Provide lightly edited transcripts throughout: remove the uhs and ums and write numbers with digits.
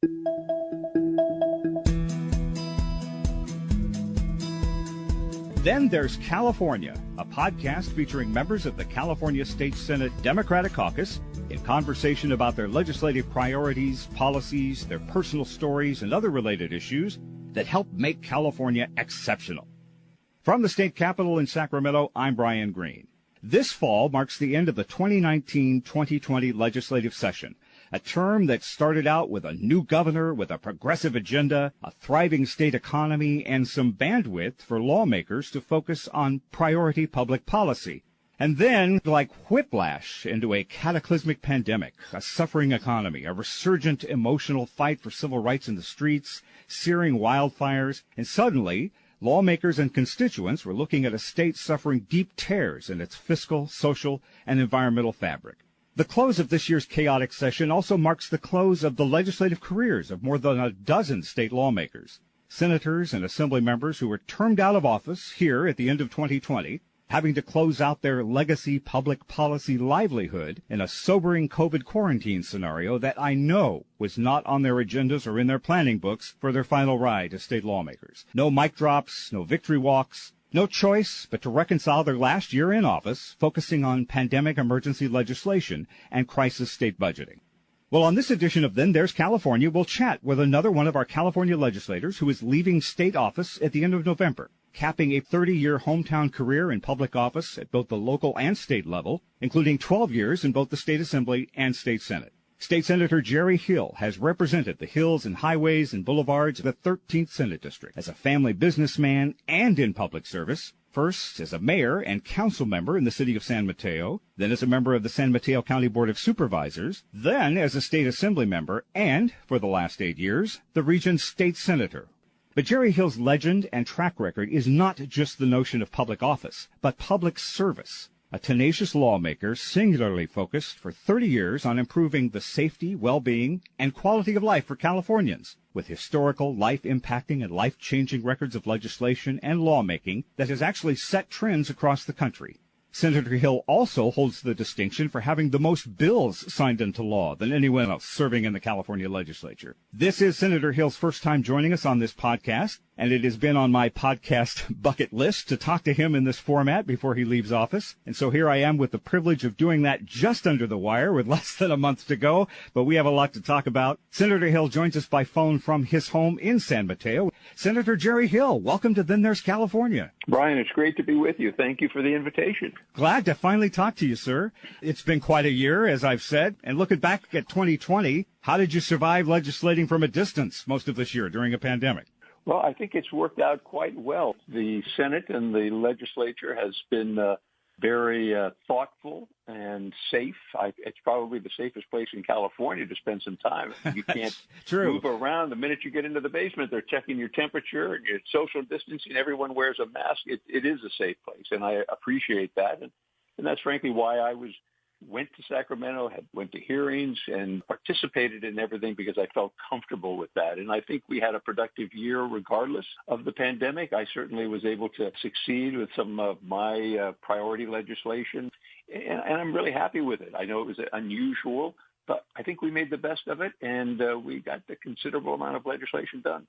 Then There's California, a podcast featuring members of the California State Senate Democratic Caucus in conversation about their legislative priorities, policies, their personal stories, and other related issues that help make California exceptional. From the state capitol in Sacramento, I'm Brian Green. This fall marks the end of the 2019-2020 legislative session, a term that started out with a new governor with a progressive agenda, a thriving state economy, and some bandwidth for lawmakers to focus on priority public policy. And then, like whiplash into a cataclysmic pandemic, a suffering economy, a resurgent emotional fight for civil rights in the streets, searing wildfires, and suddenly, lawmakers and constituents were looking at a state suffering deep tears in its fiscal, social, and environmental fabric. The close of this year's chaotic session also marks the close of the legislative careers of more than a dozen state lawmakers. Senators and assembly members who were termed out of office here at the end of 2020, having to close out their legacy public policy livelihood in a sobering COVID quarantine scenario that I know was not on their agendas or in their planning books for their final ride as state lawmakers. No mic drops, no victory walks. No choice but to reconcile their last year in office, focusing on pandemic emergency legislation and crisis state budgeting. Well, on this edition of Then There's California, we'll chat with another one of our California legislators who is leaving state office at the end of November, capping a 30-year hometown career in public office at both the local and state level, including 12 years in both the state assembly and state senate. State Senator Jerry Hill has represented the hills and highways and boulevards of the 13th Senate District as a family businessman and in public service, first as a mayor and council member in the city of San Mateo, then as a member of the San Mateo County Board of Supervisors, then as a state assembly member, and, for the last 8 years, the region's state senator. But Jerry Hill's legend and track record is not just the notion of public office, but public service. A tenacious lawmaker singularly focused for 30 years on improving the safety, well-being, and quality of life for Californians, with historical, life-impacting, and life-changing records of legislation and lawmaking that has actually set trends across the country. Senator Hill also holds the distinction for having the most bills signed into law than anyone else serving in the California legislature. This is Senator Hill's first time joining us on this podcast, and it has been on my podcast bucket list to talk to him in this format before he leaves office. And so here I am with the privilege of doing that just under the wire with less than a month to go, but we have a lot to talk about. Senator Hill joins us by phone from his home in San Mateo. Senator Jerry Hill, welcome to Then There's California. Brian, it's great to be with you. Thank you for the invitation. Glad to finally talk to you, sir. It's been quite a year, as I've said, and looking back at 2020, how did you survive legislating from a distance most of this year during a pandemic? Well, I think it's worked out quite well. The Senate and the legislature has been very thoughtful and safe. It's probably the safest place in California to spend some time. You can't move around. The minute you get into the basement, they're checking your temperature and your social distancing. Everyone wears a mask. It is a safe place, and I appreciate that. And that's frankly why I went to Sacramento, went to hearings, and participated in everything because I felt comfortable with that. And I think we had a productive year regardless of the pandemic. I certainly was able to succeed with some of my priority legislation, and I'm really happy with it. I know it was unusual, but I think we made the best of it, and we got a considerable amount of legislation done.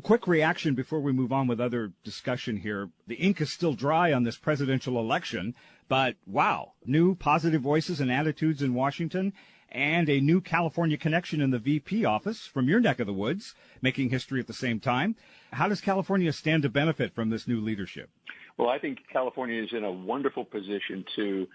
Quick reaction before we move on with other discussion here. The ink is still dry on this presidential election, but wow, new positive voices and attitudes in Washington and a new California connection in the VP office from your neck of the woods, making history at the same time. How does California stand to benefit from this new leadership? Well, I think California is in a wonderful position to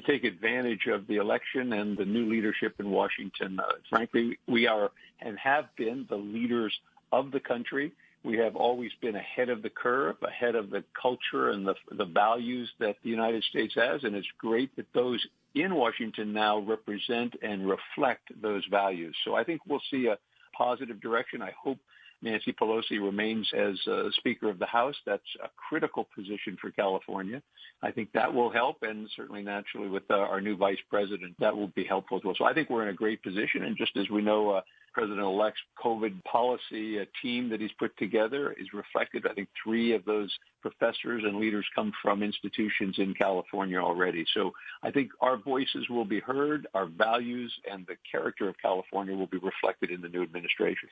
take advantage of the election and the new leadership in Washington. Frankly, we are and have been the leaders of the country. We have always been ahead of the curve, ahead of the culture and the values that the United States has, and it's great that those in Washington now represent and reflect those values. So I think we'll see a positive direction. I hope Nancy Pelosi remains as Speaker of the House. That's a critical position for California. I think that will help, and certainly naturally with our new Vice President, that will be helpful as well. So I think we're in a great position, and just as we know, President-elect's COVID policy team that he's put together is reflected. I think 3 of those professors and leaders come from institutions in California already. So I think our voices will be heard, our values and the character of California will be reflected in the new administration.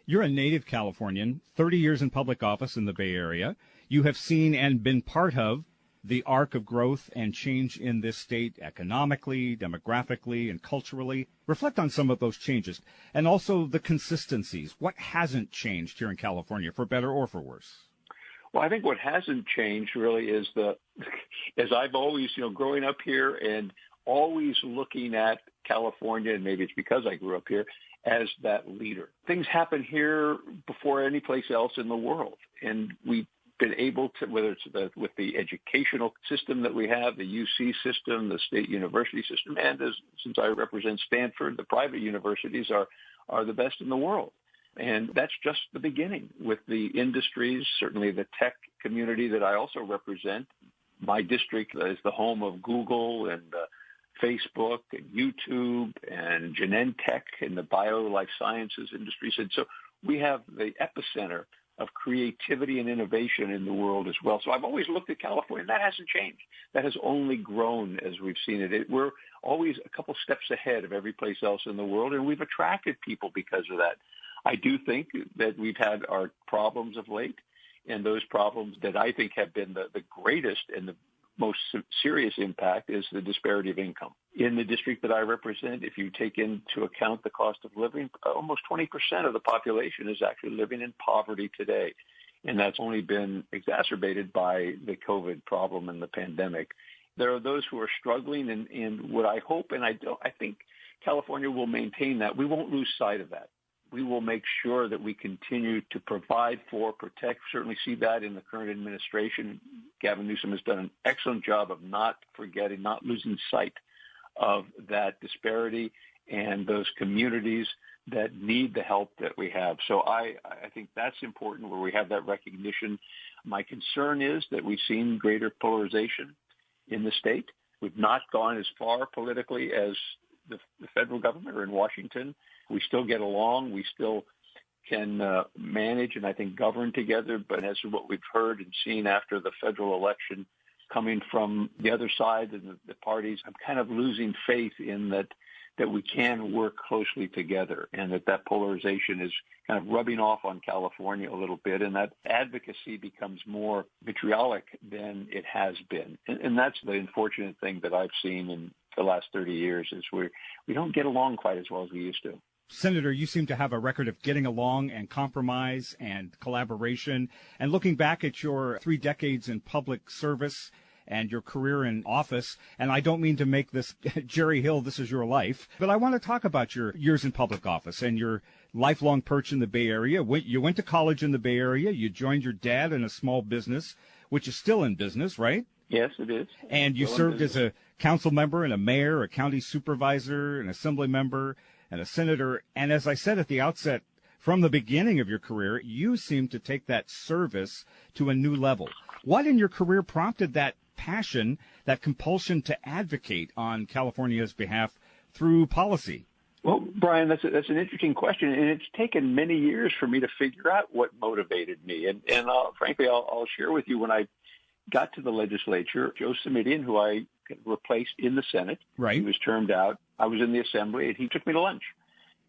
You're a native Californian, 30 years in public office in the Bay Area. You have seen and been part of the arc of growth and change in this state economically, demographically, and culturally. Reflect on some of those changes and also the consistencies. What hasn't changed here in California, for better or for worse? Well, I think what hasn't changed really is as I've always, growing up here and always looking at California, and maybe it's because I grew up here, as that leader. Things happen here before any place else in the world. And we've been able to, whether it's with the educational system that we have, the UC system, the state university system, and since I represent Stanford, the private universities are the best in the world. And that's just the beginning with the industries, certainly the tech community that I also represent. My district is the home of Google and Facebook and YouTube and Genentech in the life sciences industries. And so we have the epicenter of creativity and innovation in the world as well. So I've always looked at California, and that hasn't changed. That has only grown as we've seen it. We're always a couple steps ahead of every place else in the world, and we've attracted people because of that. I do think that we've had our problems of late, and those problems that I think have been the greatest and the most serious impact is the disparity of income. In the district that I represent, if you take into account the cost of living, almost 20% of the population is actually living in poverty today. And that's only been exacerbated by the COVID problem and the pandemic. There are those who are struggling, and what I hope, and I think California will maintain that. We won't lose sight of that. We will make sure that we continue to provide for, protect. Certainly see that in the current administration. Gavin Newsom has done an excellent job of not forgetting, not losing sight of that disparity and those communities that need the help that we have. So I think that's important where we have that recognition. My concern is that we've seen greater polarization in the state. We've not gone as far politically as the federal government or in Washington. We still get along. We still can manage and I think govern together. But as to what we've heard and seen after the federal election coming from the other side and the parties, I'm kind of losing faith in that we can work closely together and that polarization is kind of rubbing off on California a little bit and that advocacy becomes more vitriolic than it has been. And that's the unfortunate thing that I've seen in the last 30 years is we don't get along quite as well as we used to. Senator, you seem to have a record of getting along and compromise and collaboration. And looking back at your 3 decades in public service and your career in office, and I don't mean to make this Jerry Hill, this is your life, but I want to talk about your years in public office and your lifelong perch in the Bay Area. You went to college in the Bay Area. You joined your dad in a small business, which is still in business, right? Yes, it is. And you served as a council member and a mayor, a county supervisor, an assembly member, and a senator. And as I said at the outset, from the beginning of your career, you seem to take that service to a new level. What in your career prompted that passion, that compulsion to advocate on California's behalf through policy? Well, Brian, that's an interesting question, and it's taken many years for me to figure out what motivated me. And frankly, I'll share with you when I got to the legislature, Joe Simitian, who I replaced in the Senate. Right. He was termed out. I was in the Assembly, and he took me to lunch.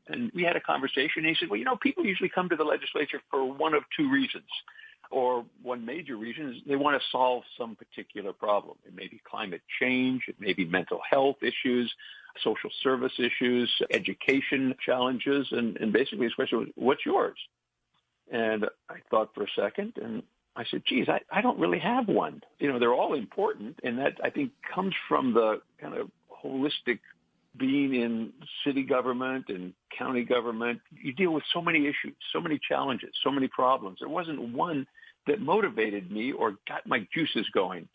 And we had a conversation, and he said, well, people usually come to the legislature for one of 2 reasons. Or one major reason is they want to solve some particular problem. It may be climate change. It may be mental health issues, social service issues, education challenges. And basically his question was, what's yours? And I thought for a second, and I said, geez, I don't really have one. They're all important, and that I think comes from the kind of holistic being in city government and county government. You deal with so many issues, so many challenges, so many problems. There wasn't one that motivated me or got my juices going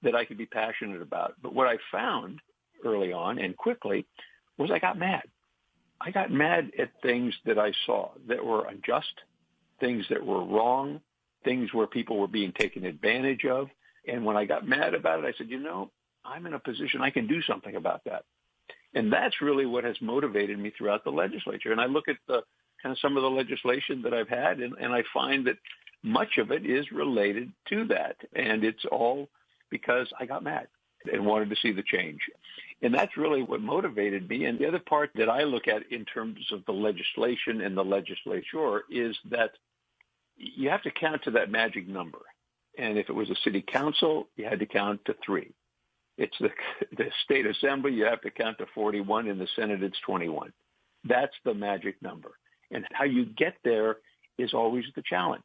that I could be passionate about. But what I found early on and quickly was I got mad. I got mad at things that I saw that were unjust, things that were wrong, things where people were being taken advantage of. And when I got mad about it, I said, I'm in a position I can do something about that. And that's really what has motivated me throughout the legislature. And I look at the kind of some of the legislation that I've had, and I find that much of it is related to that. And it's all because I got mad and wanted to see the change. And that's really what motivated me. And the other part that I look at in terms of the legislation and the legislature is that you have to count to that magic number. And if it was a city council, you had to count to 3. It's the state assembly, you have to count to 41. In the Senate, it's 21. That's the magic number. And how you get there is always the challenge.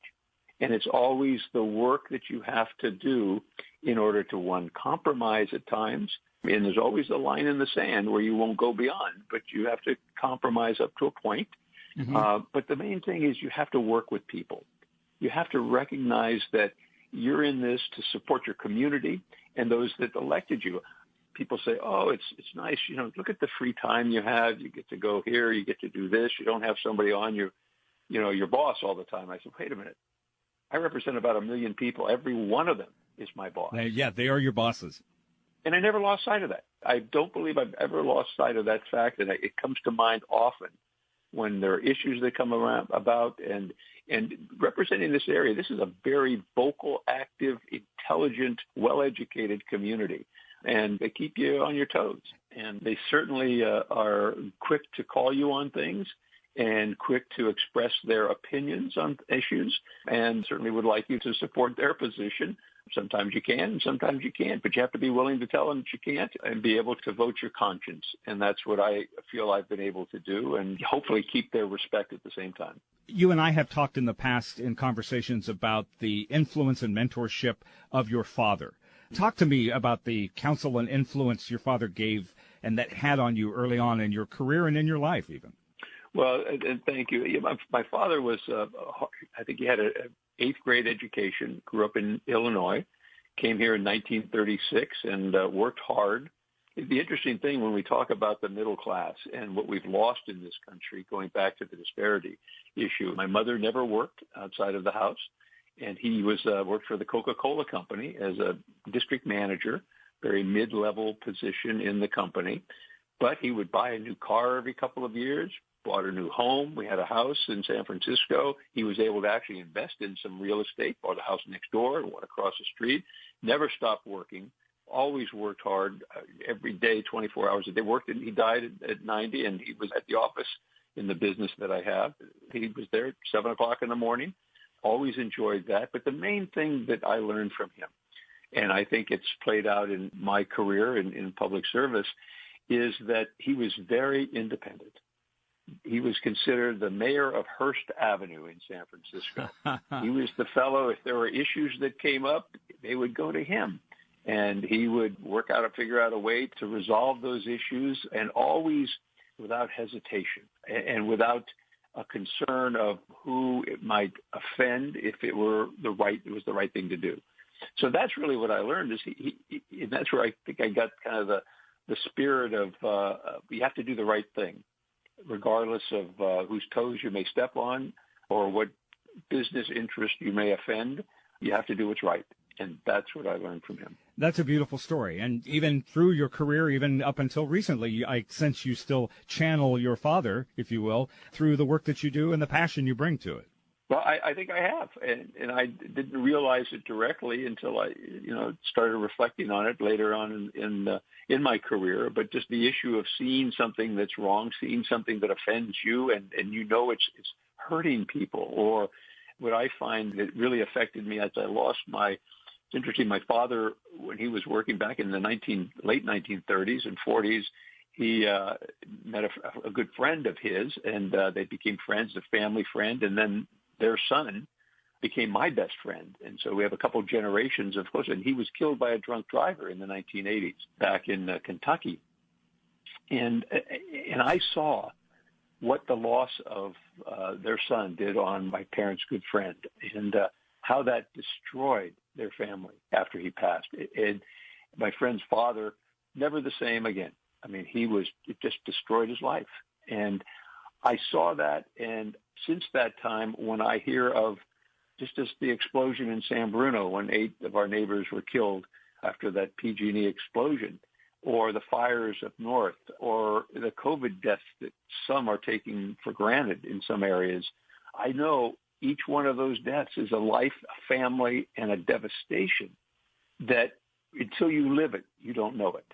And it's always the work that you have to do in order to, one, compromise at times. And there's always a line in the sand where you won't go beyond, but you have to compromise up to a point. Mm-hmm. But the main thing is you have to work with people. You have to recognize that you're in this to support your community and those that elected you. People say, oh, it's nice. You know, look at the free time you have. You get to go here. You get to do this. You don't have somebody on your boss all the time. I said, wait a minute. I represent about 1 million people. Every one of them is my boss. Yeah, they are your bosses. And I never lost sight of that. I don't believe I've ever lost sight of that fact. And it comes to mind often when there are issues that come around about and representing this area. This is a very vocal, active, intelligent, well-educated community. And they keep you on your toes. And they certainly are quick to call you on things and quick to express their opinions on issues, and certainly would like you to support their position. Sometimes you can, and sometimes you can't, but you have to be willing to tell them that you can't and be able to vote your conscience. And that's what I feel I've been able to do, and hopefully keep their respect at the same time. You and I have talked in the past in conversations about the influence and mentorship of your father. Talk to me about the counsel and influence your father gave and that had on you early on in your career and in your life even. Well, and thank you. My father was, I think he had an 8th grade education, grew up in Illinois, came here in 1936 and worked hard. The interesting thing when we talk about the middle class and what we've lost in this country, going back to the disparity issue, my mother never worked outside of the house, and he was worked for the Coca-Cola company as a district manager, very mid-level position in the company. But he would buy a new car every couple of years, bought a new home. We had a house in San Francisco. He was able to actually invest in some real estate, bought a house next door and one across the street, never stopped working, always worked hard every day, 24 hours a day. He died at 90, and he was at the office in the business that I have. He was there at 7 o'clock in the morning, always enjoyed that. But the main thing that I learned from him, and I think it's played out in my career in public service, is that he was very independent. He was considered the mayor of Hearst Avenue in San Francisco. He was the fellow, if there were issues that came up, they would go to him. And he would figure out a way to resolve those issues, and always without hesitation and without a concern of who it might offend if it was the right thing to do. So that's really what I learned. And that's where I think I got kind of the spirit of you have to do the right thing, regardless of whose toes you may step on or what business interest you may offend. You have to do what's right. And that's what I learned from him. That's a beautiful story. And even through your career, even up until recently, I sense you still channel your father, if you will, through the work that you do and the passion you bring to it. Well, I think I have. And I didn't realize it directly until I, started reflecting on it later on in my career. But just the issue of seeing something that's wrong, seeing something that offends you, and it's hurting people. Or what I find that really affected me as I lost it's interesting, my father, when he was working back in the late 1930s and 40s, he met a good friend of his, and they became friends, a family friend, and then their son became my best friend. And so we have a couple generations, of course, and he was killed by a drunk driver in the 1980s back in Kentucky. And I saw what the loss of their son did on my parents' good friend, and how that destroyed their family after he passed. And my friend's father, never the same again. I mean, it just destroyed his life. And I saw that, and since that time, when I hear of just as the explosion in San Bruno, when 8 of our neighbors were killed after that PG&E explosion, or the fires up north, or the COVID deaths that some are taking for granted in some areas. I know each one of those deaths is a life, a family, and a devastation that until you live it, you don't know it.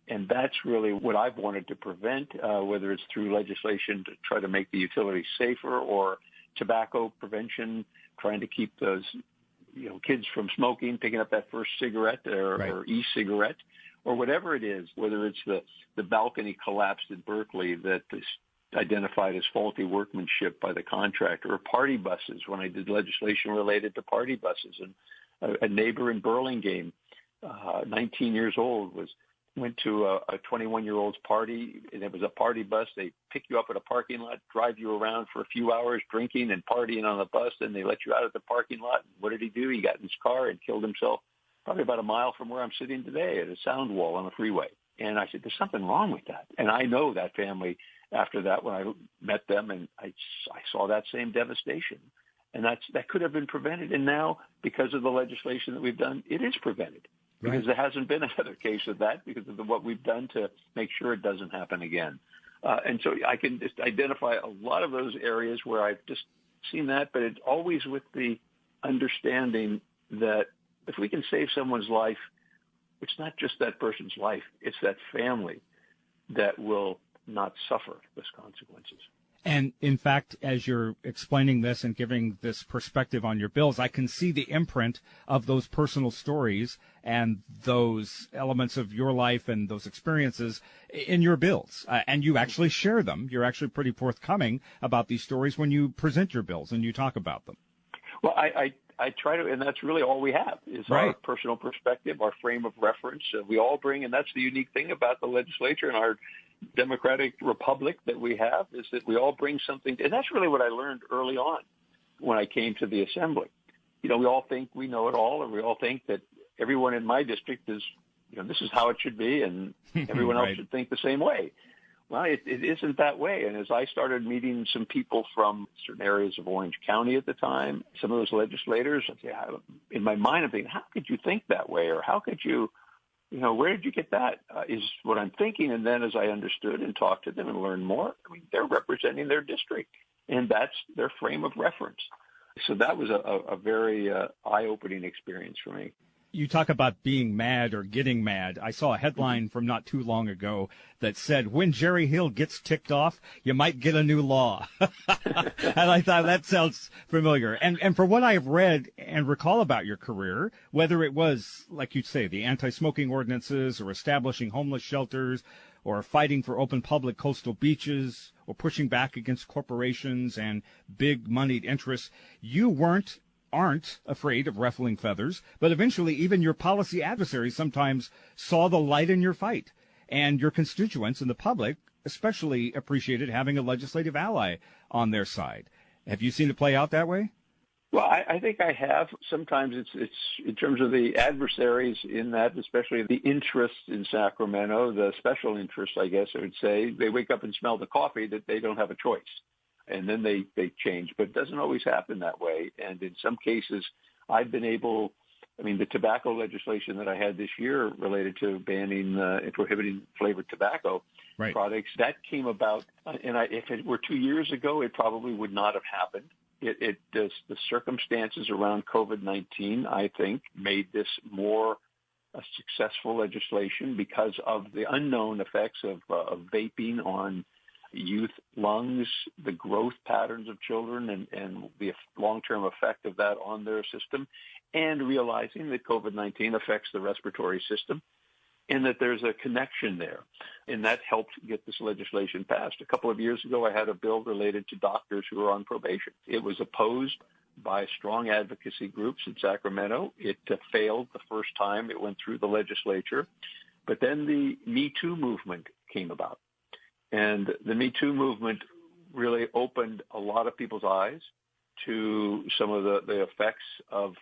And that's really what I've wanted to prevent, whether it's through legislation to try to make the utilities safer, or tobacco prevention, trying to keep those kids from smoking, picking up that first cigarette or e-cigarette, or whatever it is, whether it's the balcony collapsed in Berkeley that is identified as faulty workmanship by the contractor, or party buses when I did legislation related to party buses. And a neighbor in Burlingame, 19 years old, went to a 21-year-old's party, and it was a party bus. They pick you up at a parking lot, drive you around for a few hours drinking and partying on the bus, and they let you out of the parking lot. What did he do? He got in his car and killed himself probably about a mile from where I'm sitting today at a sound wall on the freeway. And I said, there's something wrong with that. And I know that family after that when I met them, and I saw that same devastation. And that could have been prevented. And now, because of the legislation that we've done, it is prevented. Because there hasn't been another case of that because of what we've done to make sure it doesn't happen again. And so I can just identify a lot of those areas where I've just seen that, but it's always with the understanding that if we can save someone's life, it's not just that person's life, it's that family that will not suffer those consequences. And in fact, as you're explaining this and giving this perspective on your bills, I can see the imprint of those personal stories and those elements of your life and those experiences in your bills. And you actually share them. You're actually pretty forthcoming about these stories when you present your bills and you talk about them. Well, I try to, and that's really all we have is our personal perspective, our frame of reference. We all bring, and that's the unique thing about the legislature and our democratic republic that we have, is that we all bring something. And that's really what I learned early on when I came to the assembly. We all think we know it all, or we all think that everyone in my district is, this is how it should be, and everyone else should think the same way. Well, it isn't that way. And as I started meeting some people from certain areas of Orange County at the time, some of those legislators, in my mind, I'm thinking, how could you think that way? Or how could you, where did you get that? Is what I'm thinking. And then as I understood and talked to them and learned more, they're representing their district, and that's their frame of reference. So that was a very eye-opening experience for me. You talk about being mad or getting mad. I saw a headline from not too long ago that said, when Jerry Hill gets ticked off, you might get a new law. And I thought that sounds familiar. And for what I've read and recall about your career, whether it was, like you say, the anti-smoking ordinances or establishing homeless shelters or fighting for open public coastal beaches or pushing back against corporations and big moneyed interests, you aren't afraid of ruffling feathers, but eventually even your policy adversaries sometimes saw the light in your fight, and your constituents and the public especially appreciated having a legislative ally on their side. Have you seen it play out that way? Well, I think I have. Sometimes it's in terms of the adversaries in that, especially the interests in Sacramento, the special interests, I guess I would say. They wake up and smell the coffee that they don't have a choice. And then they change. But it doesn't always happen that way. And in some cases, I've been able, the tobacco legislation that I had this year related to banning and prohibiting flavored tobacco products, that came about. And if it were 2 years ago, it probably would not have happened. The circumstances around COVID-19, I think, made this more a successful legislation because of the unknown effects of vaping on youth lungs, the growth patterns of children, and the long-term effect of that on their system, and realizing that COVID-19 affects the respiratory system and that there's a connection there. And that helped get this legislation passed. A couple of years ago, I had a bill related to doctors who are on probation. It was opposed by strong advocacy groups in Sacramento. It failed the first time it went through the legislature. But then the Me Too movement came about. And the Me Too movement really opened a lot of people's eyes to some of the effects of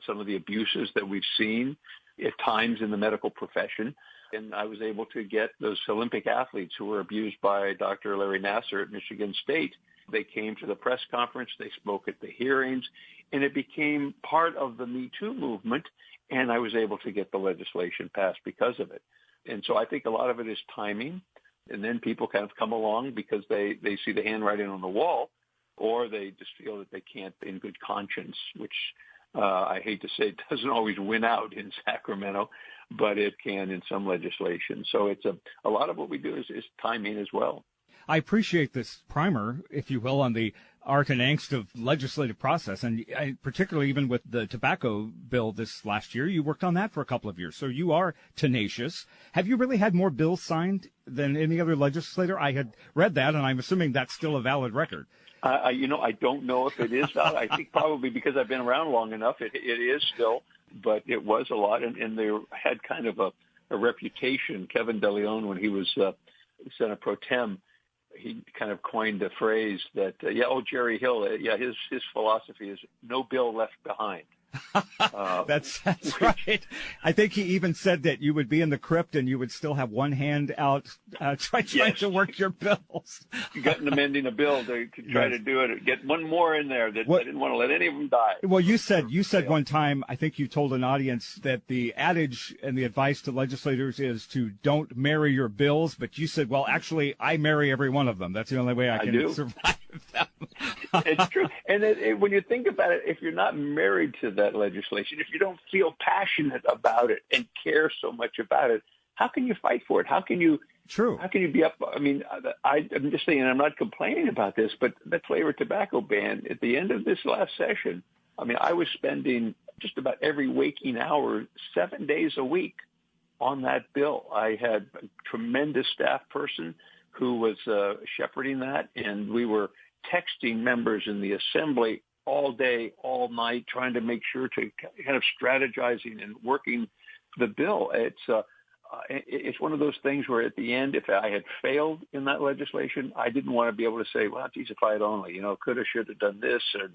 some of the abuses that we've seen at times in the medical profession. And I was able to get those Olympic athletes who were abused by Dr. Larry Nassar at Michigan State. They came to the press conference, they spoke at the hearings, and it became part of the Me Too movement, and I was able to get the legislation passed because of it. And so I think a lot of it is timing. And then people kind of come along because they see the handwriting on the wall, or they just feel that they can't in good conscience, which I hate to say doesn't always win out in Sacramento, but it can in some legislation. So it's a lot of what we do is timing as well. I appreciate this primer, if you will, on the art and angst of legislative process, and particularly even with the tobacco bill this last year, you worked on that for a couple of years, so you are tenacious. Have you really had more bills signed than any other legislator? I had read that, and I'm assuming that's still a valid record. I don't know if it is valid. I think probably because I've been around long enough, it is still, but it was a lot, and they had kind of a reputation. Kevin DeLeon, when he was Senate Pro Tem, he kind of coined a phrase that, Jerry Hill, his philosophy is no bill left behind. That's right. I think he even said that you would be in the crypt and you would still have one hand out trying to work your bills. Amending a bill to try to do it, get one more in there that I didn't want to let any of them die. Well, you said one time, I think you told an audience that the adage and the advice to legislators is to don't marry your bills, but you said, well, actually, I marry every one of them. That's the only way I can survive them. It's true. And when you think about it, if you're not married to that legislation, if you don't feel passionate about it and care so much about it, how can you fight for it? How can you be up? I mean, I'm just saying, I'm not complaining about this, but the flavored tobacco ban at the end of this last session, I mean, I was spending just about every waking hour, 7 days a week on that bill. I had a tremendous staff person who was shepherding that, and we were texting members in the assembly all day, all night, trying to make sure to kind of strategizing and working the bill. It's one of those things where at the end, if I had failed in that legislation, I didn't want to be able to say, well, geez, if I had only, coulda, shoulda done this, and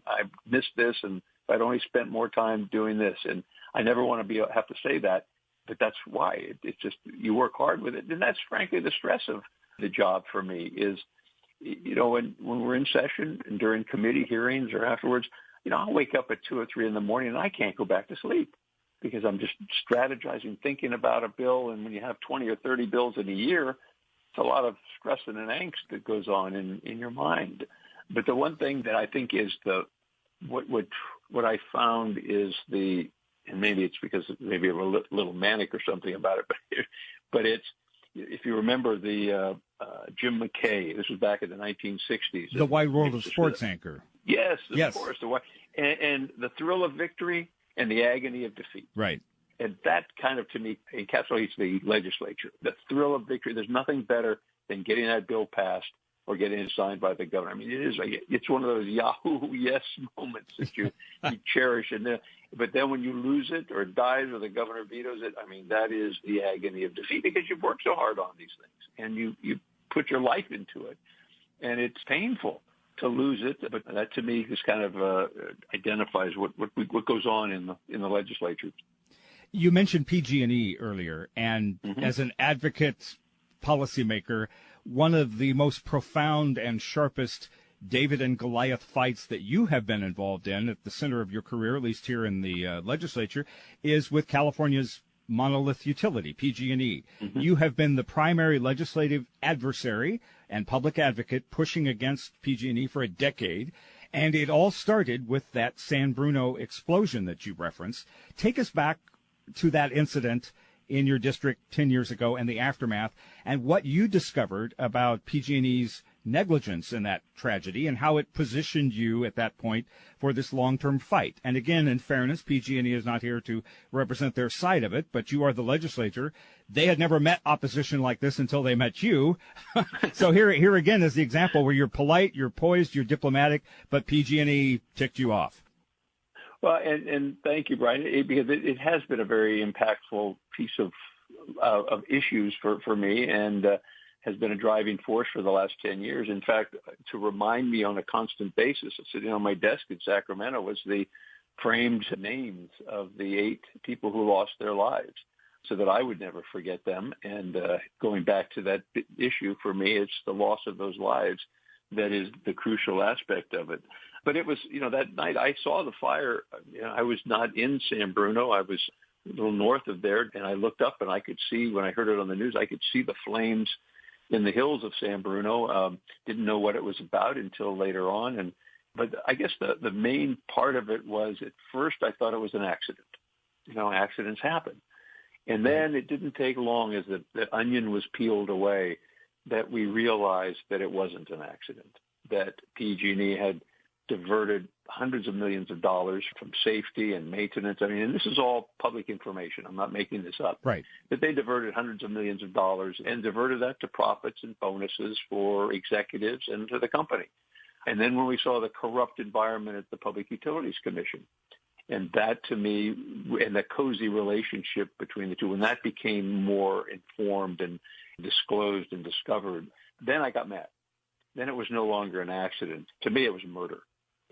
I missed this, and if I'd only spent more time doing this. And I never want to have to say that, but that's why. It's just, you work hard with it. And that's frankly the stress of the job for me is, when we're in session and during committee hearings or afterwards, I'll wake up at 2 or 3 in the morning and I can't go back to sleep because I'm just strategizing, thinking about a bill. And when you have 20 or 30 bills in a year, it's a lot of stress and an angst that goes on in your mind. But the one thing that I think is what I found is and maybe it's because maybe I'm a little manic or something about it, but it's, if you remember the Jim McKay, this was back in the 1960s. The Wide World of Sports anchor. Yes, of course. And the thrill of victory and the agony of defeat. Right. And that kind of, to me, encapsulates the legislature. The thrill of victory. There's nothing better than getting that bill passed or getting it signed by the governor. I mean, it's one of those Yahoo yes moments that you cherish. But then when you lose it or it dies or the governor vetoes it, I mean, that is the agony of defeat because you've worked so hard on these things and you put your life into it. And it's painful to lose it. But that to me just kind of identifies what goes on in the legislature. You mentioned PG&E earlier, and as an advocate, policymaker, one of the most profound and sharpest David and Goliath fights that you have been involved in at the center of your career, at least here in the legislature, is with California's monolith utility, PG&E. You have been the primary legislative adversary and public advocate pushing against PG&E for a decade, and it all started with that San Bruno explosion that you referenced. Take us back to that incident in your district 10 years ago and the aftermath, and what you discovered about PG&E's negligence in that tragedy and how it positioned you at that point for this long-term fight. And again, in fairness, PG&E is not here to represent their side of it, but you are the legislature. They had never met opposition like this until they met you. So here again is the example where you're polite, you're poised, you're diplomatic, but PG&E ticked you off. Well, and thank you, Brian, because it has been a very impactful piece of issues for me and has been a driving force for the last 10 years. In fact, to remind me on a constant basis, sitting on my desk in Sacramento was the framed names of the 8 people who lost their lives so that I would never forget them. And going back to that issue, for me, it's the loss of those lives that is the crucial aspect of it. But it was, that night I saw the fire. I was not in San Bruno. I was a little north of there, and I looked up and I could see, when I heard it on the news, I could see the flames in the hills of San Bruno. Didn't know what it was about until later on. But I guess the main part of it was, at first I thought it was an accident. Accidents happen. And then it didn't take long, as the onion was peeled away, that we realized that it wasn't an accident, that PG&E had diverted hundreds of millions of dollars from safety and maintenance. I mean, and this is all public information. I'm not making this up. Right. That they diverted hundreds of millions of dollars and diverted that to profits and bonuses for executives and to the company. And then when we saw the corrupt environment at the Public Utilities Commission, and that, to me, and the cozy relationship between the two, when that became more informed and disclosed and discovered, then I got mad. Then it was no longer an accident. To me, it was murder.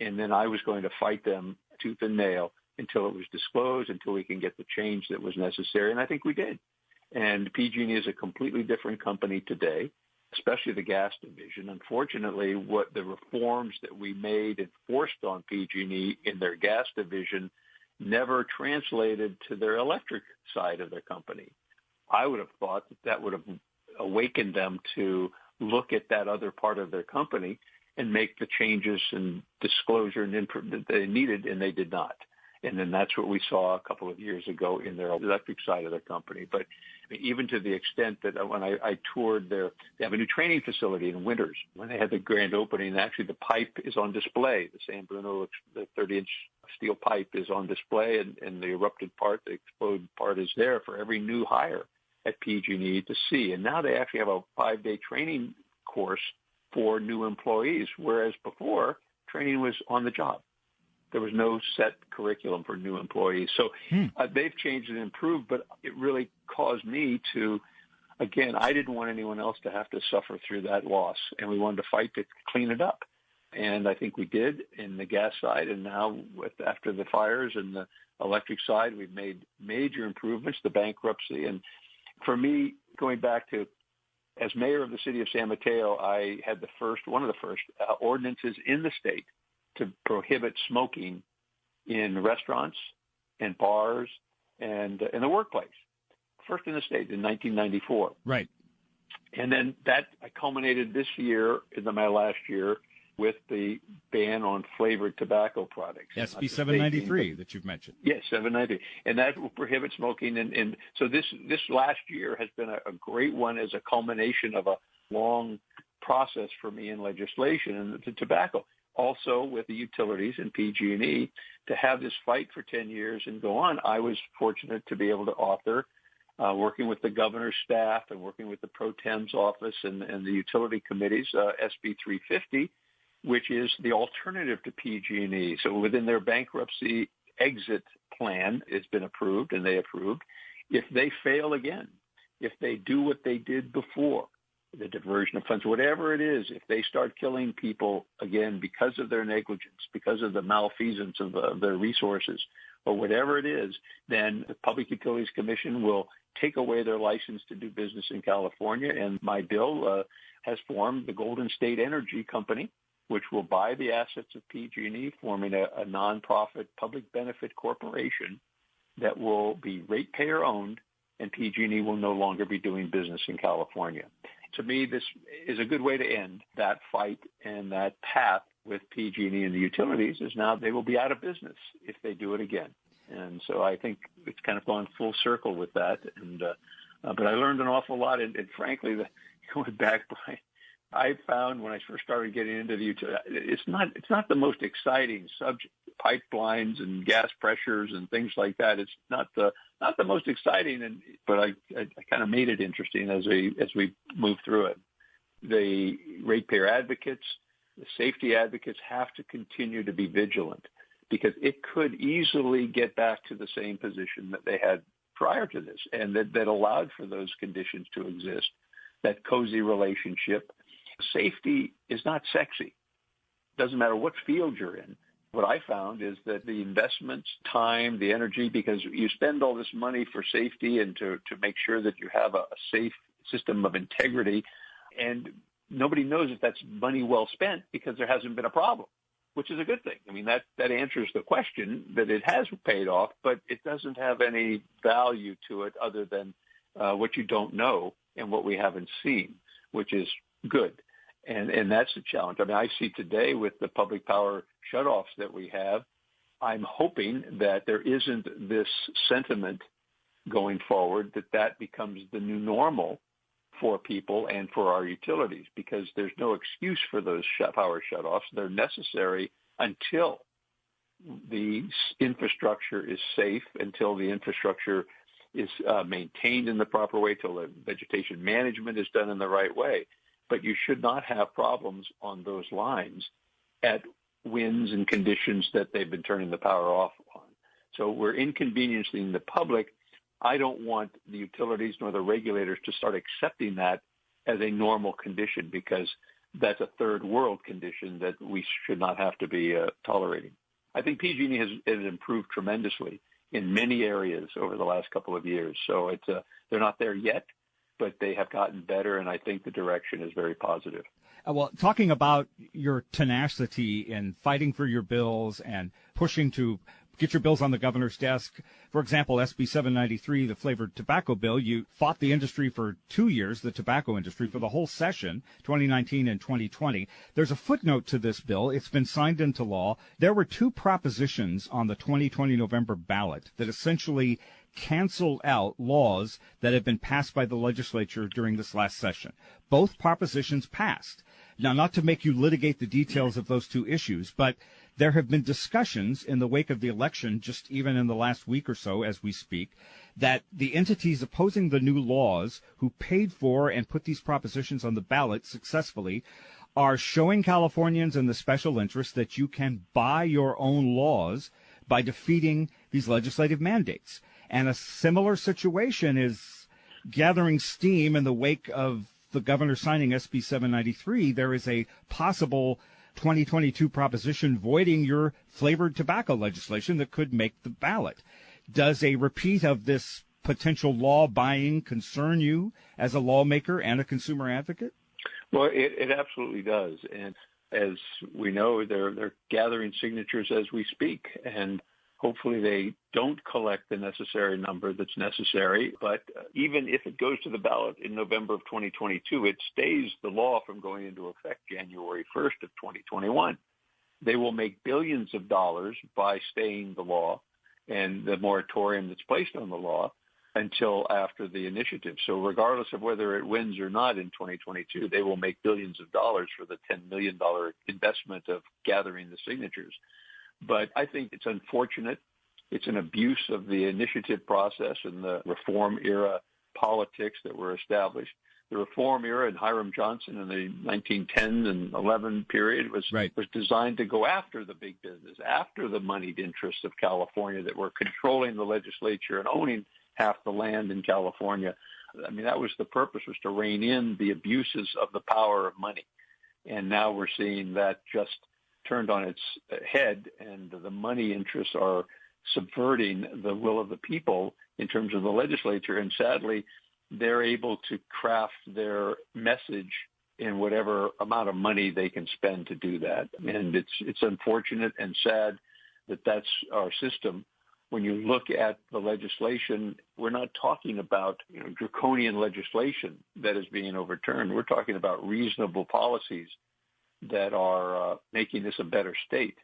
And then I was going to fight them tooth and nail until it was disclosed, until we can get the change that was necessary. And I think we did. And PG&E is a completely different company today, especially the gas division. Unfortunately, what the reforms that we made and forced on PG&E in their gas division never translated to their electric side of their company. I would have thought that would have awakened them to look at that other part of their company and make the changes and disclosure and input that they needed, and they did not. And then that's what we saw a couple of years ago in their electric side of their company. But even to the extent that when I toured they have a new training facility in Winters. When they had the grand opening, actually the pipe is on display. The San Bruno, the 30-inch steel pipe is on display, and the erupted part, the exploded part, is there for every new hire at PG&E to see. And now they actually have a 5-day training course for new employees, whereas before, training was on the job. There was no set curriculum for new employees. So they've changed and improved, but it really caused me to, again, I didn't want anyone else to have to suffer through that loss, and we wanted to fight to clean it up. And I think we did in the gas side, and now after the fires and the electric side, we've made major improvements, the bankruptcy. And for me, going back to, as mayor of the city of San Mateo, I had one of the first ordinances in the state to prohibit smoking in restaurants and bars and in the workplace. First in the state in 1994. Right. And then that culminated this year, in my last year, with the ban on flavored tobacco products. SB 793 that you've mentioned. Yes, 790. And that will prohibit smoking. And so this last year has been a great one as a culmination of a long process for me in legislation and the tobacco. Also with the utilities and PG&E to have this fight for 10 years and go on. I was fortunate to be able to author, working with the governor's staff and working with the Pro Tem's office and the utility committees, SB 350, which is the alternative to PG&E. So within their bankruptcy exit plan, it's been approved, and they approved. If they fail again, if they do what they did before, the diversion of funds, whatever it is, if they start killing people again because of their negligence, because of the malfeasance of their resources, or whatever it is, then the Public Utilities Commission will take away their license to do business in California. And my bill has formed the Golden State Energy Company, which will buy the assets of PG&E, forming a nonprofit public benefit corporation that will be ratepayer-owned, and PG&E will no longer be doing business in California. To me, this is a good way to end that fight, and that path with PG&E and the utilities is now they will be out of business if they do it again. And so I think it's kind of gone full circle with that. And but I learned an awful lot, and frankly, going back, Brian, I found when I first started getting into the utility, it's not the most exciting subject. Pipelines and gas pressures and things like that. It's not the most exciting, but I kind of made it interesting as we move through it. The ratepayer advocates, the safety advocates have to continue to be vigilant, because it could easily get back to the same position that they had prior to this, and that allowed for those conditions to exist. That cozy relationship. Safety is not sexy. Doesn't matter what field you're in. What I found is that the investments, time, the energy, because you spend all this money for safety and to make sure that you have a safe system of integrity, and nobody knows if that's money well spent because there hasn't been a problem. which is a good thing. I mean, that answers the question that it has paid off, but it doesn't have any value to it other than what you don't know and what we haven't seen, which is good. And that's the challenge. I mean, I see today with the public power shutoffs that we have, I'm hoping that there isn't this sentiment going forward that becomes the new normal for people and for our utilities, because there's no excuse for those power shutoffs. They're necessary until the infrastructure is safe, until the infrastructure is maintained in the proper way, till the vegetation management is done in the right way. But you should not have problems on those lines at winds and conditions that they've been turning the power off on. So we're inconveniencing the public. I don't want the utilities nor the regulators to start accepting that as a normal condition, because that's a third world condition that we should not have to be tolerating. I think PG&E has improved tremendously in many areas over the last couple of years. So they're not there yet, but they have gotten better, and I think the direction is very positive. Well, talking about your tenacity in fighting for your bills and pushing to get your bills on the governor's desk. For example, SB 793, the flavored tobacco bill, you fought the industry for 2 years, the tobacco industry, for the whole session, 2019 and 2020. There's a footnote to this bill. It's been signed into law. There were 2 propositions on the 2020 November ballot that essentially canceled out laws that had been passed by the legislature during this last session. Both propositions passed. Now, not to make you litigate the details of those 2 issues, but there have been discussions in the wake of the election, just even in the last week or so as we speak, that the entities opposing the new laws who paid for and put these propositions on the ballot successfully are showing Californians and the special interests that you can buy your own laws by defeating these legislative mandates. And a similar situation is gathering steam in the wake of the governor signing SB 793. There is a possible 2022 proposition voiding your flavored tobacco legislation that could make the ballot. Does a repeat of this potential law buying concern you as a lawmaker and a consumer advocate? Well, it absolutely does. And as we know, they're gathering signatures as we speak. And hopefully they don't collect the necessary number that's necessary. But even if it goes to the ballot in November of 2022, it stays the law from going into effect January 1st of 2021. They will make billions of dollars by staying the law and the moratorium that's placed on the law until after the initiative. So regardless of whether it wins or not in 2022, they will make billions of dollars for the $10 million investment of gathering the signatures. But I think it's unfortunate. It's an abuse of the initiative process and the reform era politics that were established. The reform era in Hiram Johnson in the 1910 and 11 period was designed to go after the big business, after the moneyed interests of California that were controlling the legislature and owning half the land in California. I mean, that was the purpose, was to rein in the abuses of the power of money. And now we're seeing that just turned on its head, and the money interests are subverting the will of the people in terms of the legislature. And sadly, they're able to craft their message in whatever amount of money they can spend to do that. And it's unfortunate and sad that that's our system. When you look at the legislation, we're not talking about draconian legislation that is being overturned. We're talking about reasonable policies that are making this a better state.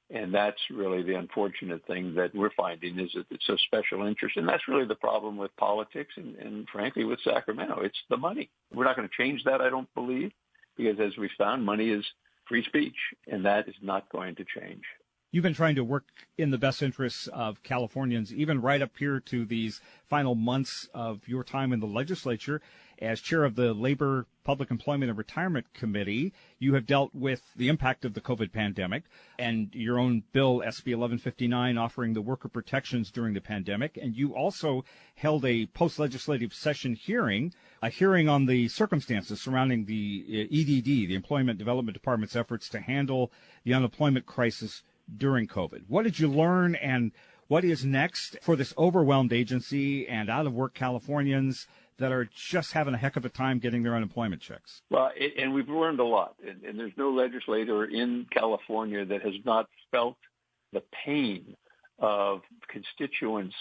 And that's really the unfortunate thing that we're finding, is that it's a special interest. And that's really the problem with politics and frankly, with Sacramento. It's the money. We're not going to change that, I don't believe, because as we found, money is free speech, and that is not going to change. You've been trying to work in the best interests of Californians, even right up here to these final months of your time in the legislature. As chair of the Labor, Public Employment and Retirement Committee, you have dealt with the impact of the COVID pandemic and your own bill, SB 1159, offering the worker protections during the pandemic. And you also held a post-legislative session hearing, a hearing on the circumstances surrounding the EDD, the Employment Development Department's efforts to handle the unemployment crisis during COVID. What did you learn, and What is next for this overwhelmed agency and out-of-work Californians that are just having a heck of a time getting their unemployment checks? Well, and we've learned a lot. And there's no legislator in California that has not felt the pain of constituents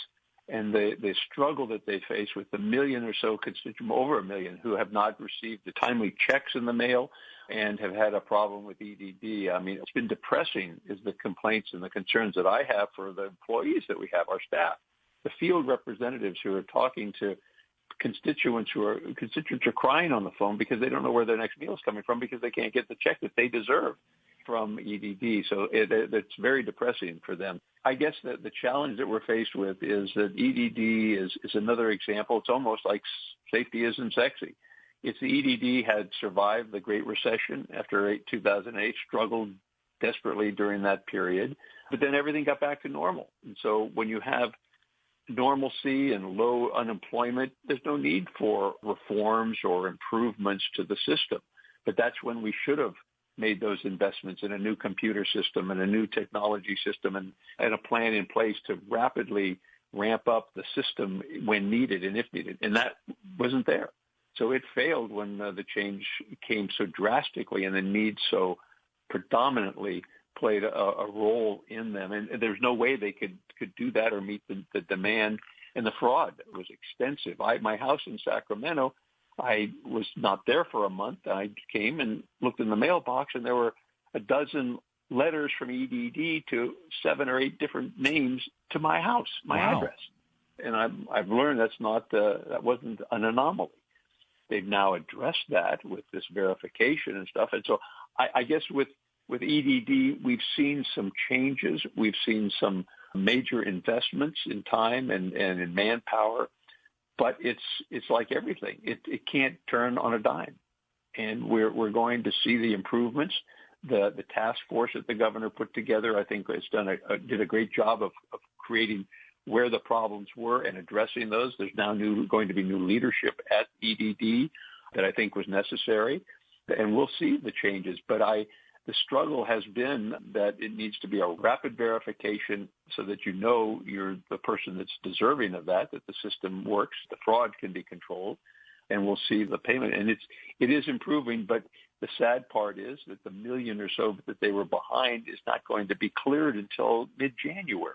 and the struggle that they face with the million or so constituents, over a million, who have not received the timely checks in the mail and have had a problem with EDD. I mean, it's been depressing is the complaints and the concerns that I have for the employees that we have, our staff. The field representatives who are talking to constituents are crying on the phone because they don't know where their next meal is coming from because they can't get the check that they deserve from EDD. So it's very depressing for them. I guess that the challenge that we're faced with is that EDD is another example. It's almost like safety isn't sexy. It's the EDD had survived the Great Recession after 2008, struggled desperately during that period, but then everything got back to normal. And so when you have normalcy and low unemployment, there's no need for reforms or improvements to the system. But that's when we should have made those investments in a new computer system and a new technology system and a plan in place to rapidly ramp up the system when needed and if needed. And that wasn't there. So it failed when the change came so drastically and the need so predominantly played a role in them. And there's no way they could do that or meet the demand. And the fraud was extensive. My house in Sacramento, I was not there for a month. I came and looked in the mailbox, and there were a dozen letters from EDD to 7 or 8 different names to my house, my address. And I've learned that wasn't an anomaly. They've now addressed that with this verification and stuff. And so I guess with EDD, we've seen some changes. We've seen some major investments in time and in manpower. But it's like everything. It can't turn on a dime. And we're going to see the improvements. The task force that the governor put together, I think, has did a great job of creating where the problems were and addressing those. There's now going to be new leadership at EDD that I think was necessary. And we'll see the changes. But the struggle has been that it needs to be a rapid verification so that you know you're the person that's deserving of that the system works, the fraud can be controlled, and we'll see the payment. And it is improving, but the sad part is that the million or so that they were behind is not going to be cleared until mid-January.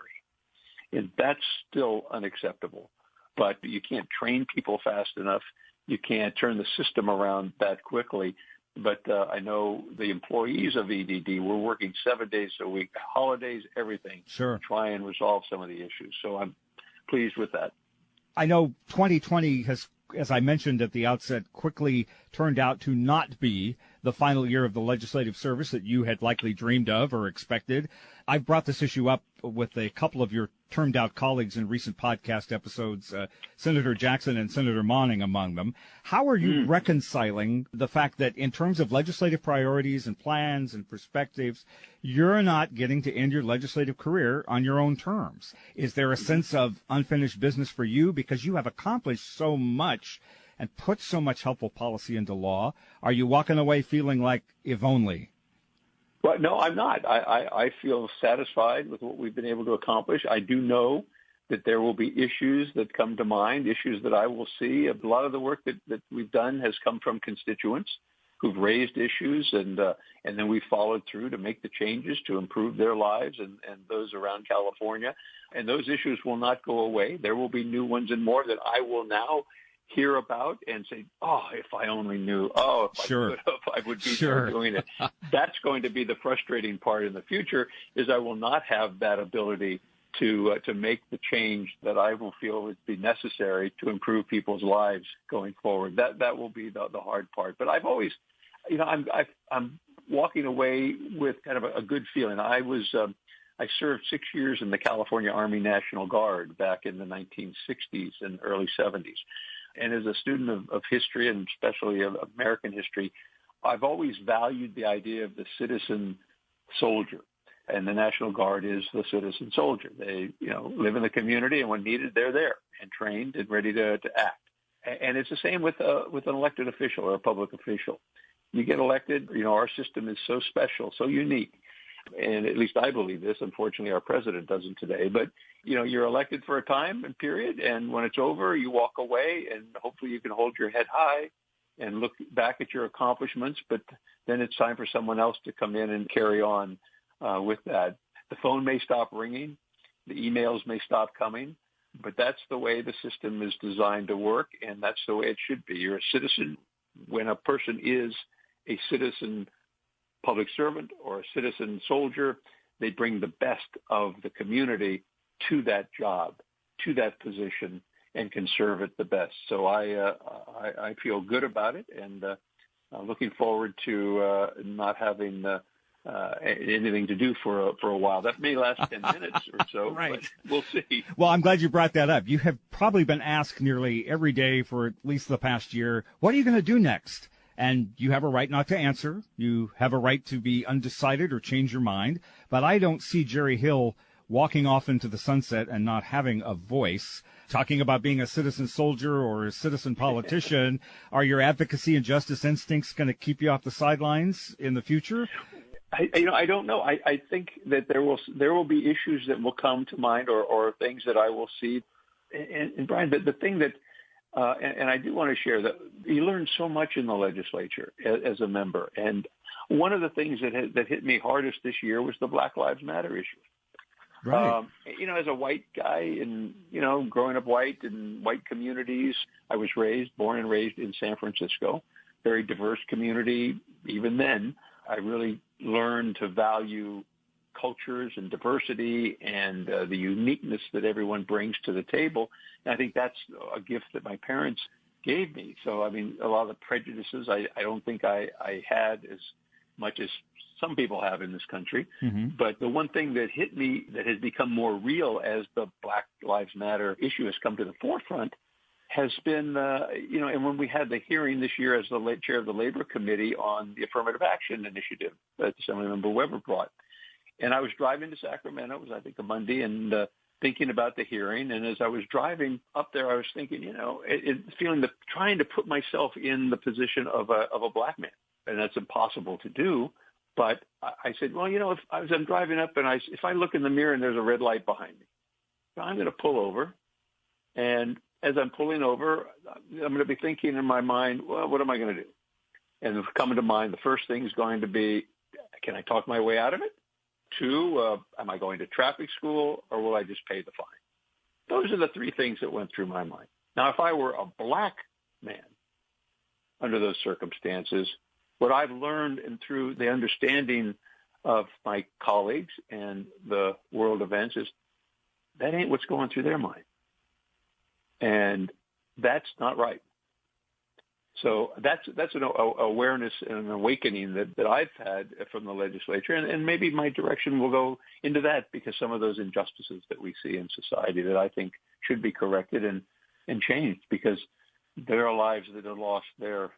And that's still unacceptable. But you can't train people fast enough. You can't turn the system around that quickly. But I know the employees of EDD were working 7 days a week, holidays, everything, sure, to try and resolve some of the issues. So I'm pleased with that. I know 2020 has, as I mentioned at the outset, quickly turned out to not be the final year of the legislative service that you had likely dreamed of or expected. I've brought this issue up with a couple of your termed-out colleagues in recent podcast episodes, Senator Jackson and Senator Monning among them. How are you reconciling the fact that in terms of legislative priorities and plans and perspectives, you're not getting to end your legislative career on your own terms? Is there a sense of unfinished business for you because you have accomplished so much and put so much helpful policy into law? Are you walking away feeling like, if only? Well, no, I'm not. I feel satisfied with what we've been able to accomplish. I do know that there will be issues that come to mind, issues that I will see. A lot of the work that we've done has come from constituents who've raised issues, and then we followed through to make the changes to improve their lives and those around California. And those issues will not go away. There will be new ones and more that I will now hear about and say, oh, if I only knew, oh, if I could have, I would be doing it. That's going to be the frustrating part in the future, is I will not have that ability to make the change that I will feel would be necessary to improve people's lives going forward. That will be the hard part. But I've always, I'm walking away with kind of a good feeling. I served 6 years in the California Army National Guard back in the 1960s and early 70s. And as a student of history, and especially of American history, I've always valued the idea of the citizen soldier. And the National Guard is the citizen soldier. They, live in the community, and when needed, they're there and trained and ready to act. And it's the same with an elected official or a public official. You get elected, our system is so special, so unique, And at least I believe this. Unfortunately, our president doesn't today. But, you're elected for a time and period, and when it's over, you walk away, and hopefully you can hold your head high and look back at your accomplishments. But then it's time for someone else to come in and carry on with that. The phone may stop ringing. The emails may stop coming. But that's the way the system is designed to work, and that's the way it should be. You're a citizen. When a person is a citizen public servant or a citizen soldier, they bring the best of the community to that job, to that position, and can serve it the best. So I feel good about it, and looking forward to not having anything to do for a while. That may last 10 minutes or so, right. But we'll see. Well, I'm glad you brought that up. You have probably been asked nearly every day for at least the past year, what are you going to do next? And you have a right not to answer. You have a right to be undecided or change your mind. But I don't see Jerry Hill walking off into the sunset and not having a voice. Talking about being a citizen soldier or a citizen politician, are your advocacy and justice instincts going to keep you off the sidelines in the future? I don't know. I think that there will be issues that will come to mind or things that I will see. And Brian, the thing that, and I do want to share that you learn so much in the legislature as a member. And one of the things that hit me hardest this year was the Black Lives Matter issue. Right. As a white guy and, growing up white in white communities, I was born and raised in San Francisco, very diverse community. Even then, I really learned to value cultures and diversity and the uniqueness that everyone brings to the table. And I think that's a gift that my parents gave me. So, a lot of the prejudices I don't think I had as much as some people have in this country. Mm-hmm. But the one thing that hit me that has become more real as the Black Lives Matter issue has come to the forefront has been, and when we had the hearing this year as the chair of the Labor Committee on the Affirmative Action Initiative that Assemblymember Weber brought. And I was driving to Sacramento, it was, I think, a Monday, and thinking about the hearing. And as I was driving up there, I was thinking, trying to put myself in the position of a black man. And that's impossible to do. But I said, well, if I'm driving up and if I look in the mirror and there's a red light behind me, I'm going to pull over. And as I'm pulling over, I'm going to be thinking in my mind, well, what am I going to do? And coming to mind, the first thing is going to be, can I talk my way out of it? 2, am I going to traffic school or will I just pay the fine? Those are the 3 things that went through my mind. Now, if I were a black man under those circumstances, what I've learned and through the understanding of my colleagues and the world events is that ain't what's going through their mind. And that's not right. So that's an awareness and an awakening that I've had from the legislature. And maybe my direction will go into that because some of those injustices that we see in society that I think should be corrected and changed because there are lives that are lost there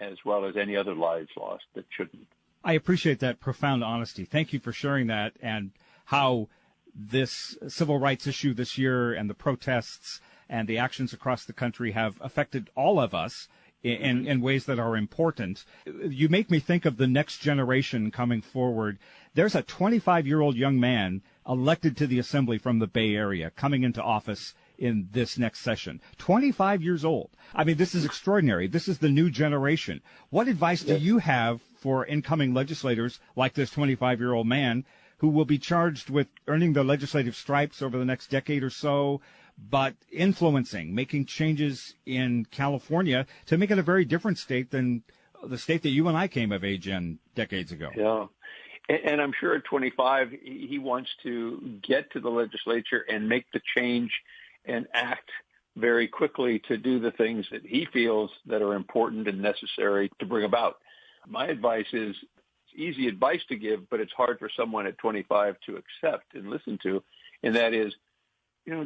as well as any other lives lost that shouldn't. I appreciate that profound honesty. Thank you for sharing that and how this civil rights issue this year and the protests and the actions across the country have affected all of us in ways that are important. You make me think of the next generation coming forward. There's a 25-year-old young man elected to the Assembly from the Bay Area coming into office in this next session. 25 years old. This is extraordinary. This is the new generation. What advice do you have for incoming legislators like this 25-year-old man who will be charged with earning the legislative stripes over the next decade or so, but influencing, making changes in California to make it a very different state than the state that you and I came of age in decades ago? Yeah. And I'm sure at 25, he wants to get to the legislature and make the change and act very quickly to do the things that he feels that are important and necessary to bring about. My advice is easy advice to give, but it's hard for someone at 25 to accept and listen to, and that is,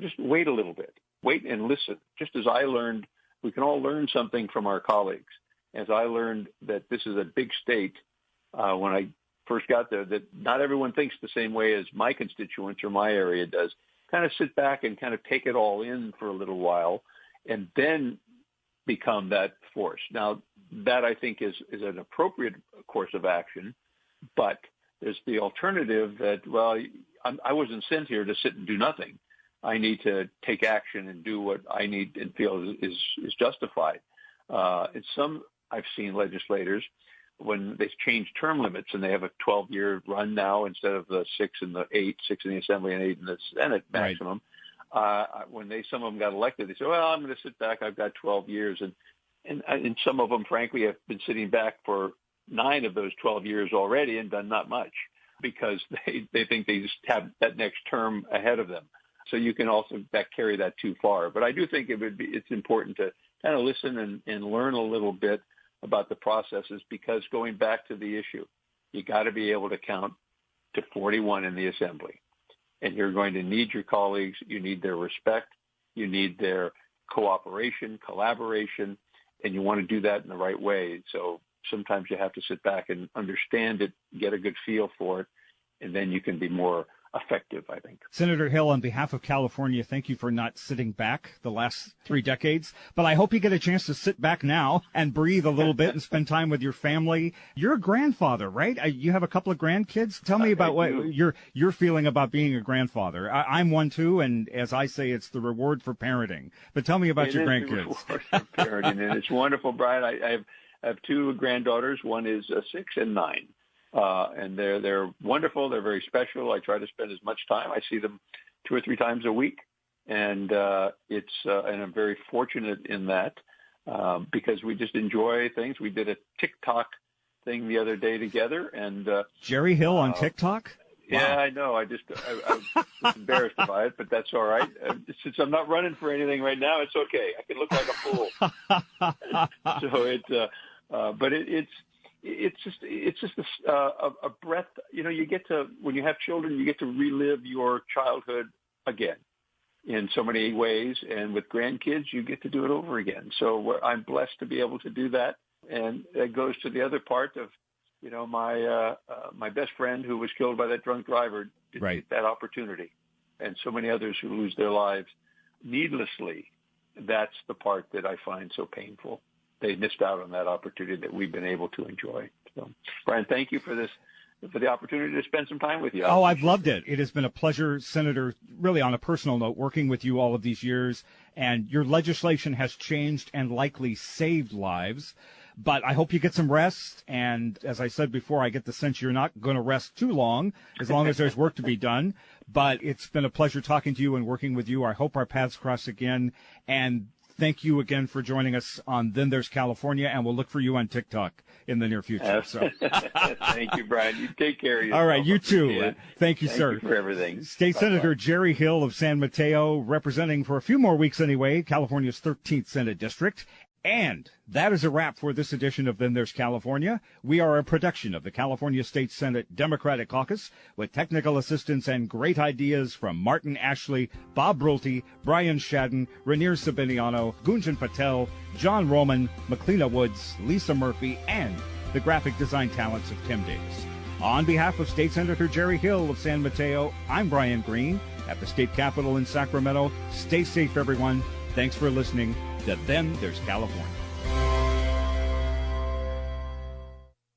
just wait a little bit. Wait and listen. Just as I learned, we can all learn something from our colleagues. As I learned that this is a big state when I first got there, that not everyone thinks the same way as my constituents or my area does. Kind of sit back and kind of take it all in for a little while and then become that force. Now, that I think is an appropriate course of action, but there's the alternative that, well, I wasn't sent here to sit and do nothing. I need to take action and do what I need and feel is justified. And some I've seen legislators, when they change term limits and they have a 12-year run now instead of the 6 in the Assembly and 8 in the Senate maximum. Right. When some of them got elected, they said, well, I'm going to sit back. I've got 12 years. And some of them, frankly, have been sitting back for 9 of those 12 years already and done not much because they think they just have that next term ahead of them. So you can also carry that too far. But I do think it's important to kind of listen and learn a little bit about the processes, because going back to the issue, you got to be able to count to 41 in the Assembly. And you're going to need your colleagues. You need their respect. You need their cooperation, collaboration, and you want to do that in the right way. So sometimes you have to sit back and understand it, get a good feel for it, and then you can be more effective, I think. Senator Hill, on behalf of California, thank you for not sitting back the last 3 decades. But I hope you get a chance to sit back now and breathe a little bit and spend time with your family. You're a grandfather, right? You have a couple of grandkids. Tell me about what you're feeling about being a grandfather. I'm one too, and as I say, it's the reward for parenting. But tell me about your grandkids. It is the reward for parenting, and it's wonderful, Brian. I have 2 granddaughters. One is 6 and 9. And they're wonderful. They're very special. I try to spend as much time. I see them 2 or 3 times a week, and and I'm very fortunate in that because we just enjoy things. We did a TikTok thing the other day together, and Jerry Hill on TikTok. Wow. Yeah, I know. I was embarrassed by it, but that's all right. Since I'm not running for anything right now, it's okay. I can look like a fool. So but it's just a breath. You know, you get to, when you have children, you get to relive your childhood again in so many ways. And with grandkids, you get to do it over again. So I'm blessed to be able to do that. And it goes to the other part of, you know, my best friend who was killed by that drunk driver didn't get that opportunity. And so many others who lose their lives needlessly. That's the part that I find so painful. They missed out on that opportunity that we've been able to enjoy. So, Brian, thank you for the opportunity to spend some time with you. Oh, I've loved it. It has been a pleasure, Senator, really on a personal note, working with you all of these years. And your legislation has changed and likely saved lives. But I hope you get some rest. And as I said before, I get the sense you're not going to rest too long as there's work to be done. But it's been a pleasure talking to you and working with you. I hope our paths cross again. And thank you again for joining us on Then There's California, and we'll look for you on TikTok in the near future. So. Thank you, Brian. You take care of yourself. All right, you too. Yeah. Thank you, sir. Thank you for everything. State Bye-bye. Senator Jerry Hill of San Mateo, representing for a few more weeks anyway, California's 13th Senate District. And that is a wrap for this edition of Then There's California. We are a production of the California State Senate Democratic Caucus with technical assistance and great ideas from Martin Ashley, Bob Brulte, Brian Shadden, Rainier Sabiniano, Gunjan Patel, John Roman, McLeana Woods, Lisa Murphy, and the graphic design talents of Tim Davis. On behalf of State Senator Jerry Hill of San Mateo, I'm Brian Green at the state capitol in Sacramento. Stay safe, everyone. Thanks for listening to Then There's California.